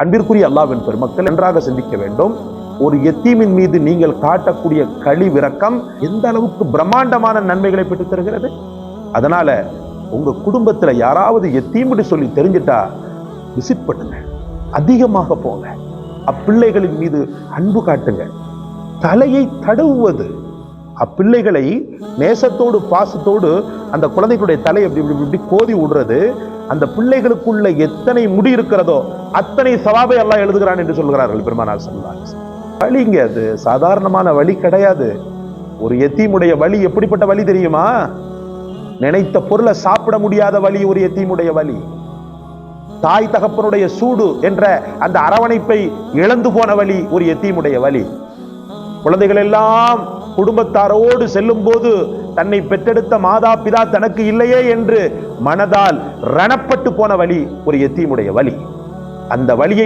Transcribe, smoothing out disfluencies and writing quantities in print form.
அன்பிற்குரிய அல்லாஹ்வின் பெருமக்கள் நன்றாக சிந்திக்க வேண்டும். ஒரு எத்தீமின் மீது நீங்கள் காட்டக்கூடிய கழிவிரக்கம் எந்த அளவுக்கு பிரம்மாண்டமான நன்மைகளை பெற்றுத் தருகிறது. அதனால உங்க குடும்பத்துல யாராவது எத்தீம்னு சொல்லி தெரிஞ்சிட்டா விசிட் பண்ணுங்க, அதிகமாக போங்க, அப்பிள்ளைகளின் மீது அன்பு காட்டுங்க. தலையை தடவுவது, அப்பிள்ளைகளை நேசத்தோடு பாசத்தோடு அந்த குழந்தைகளுடைய தலையை இப்படி கோதி விடுறது, அந்த பிள்ளைகளுக்குள்ள எத்தனை முடி இருக்கிறதோ அத்தனை சவாபை அல்லாஹ் எழுதுகிறான் என்று சொல்கிறார்கள் பெருமானார் ஸல்லல்லாஹு அலைஹி வஸல்லம். வலிங்க, அது சாதாரணமான வலி கிடையாது. ஒரு எத்தீமுடைய வலி எப்படிப்பட்ட வலி தெரியுமா? நினைத்த பொருளை சாப்பிட முடியாத வலி ஒரு எத்தீமுடைய வலி. தாய் தகப்பனுடைய சூடு என்ற அந்த அரவணைப்பை இழந்து போன வலி ஒரு எத்தீமுடைய வலி. குழந்தைகள் எல்லாம் குடும்பத்தாரோடு செல்லும் போது தன்னை பெற்றெடுத்த மாதா பிதா தனக்கு இல்லையே என்று மனதால் ரணப்பட்டு போன வலி ஒரு எத்தீமுடைய வலி. அந்த வலியை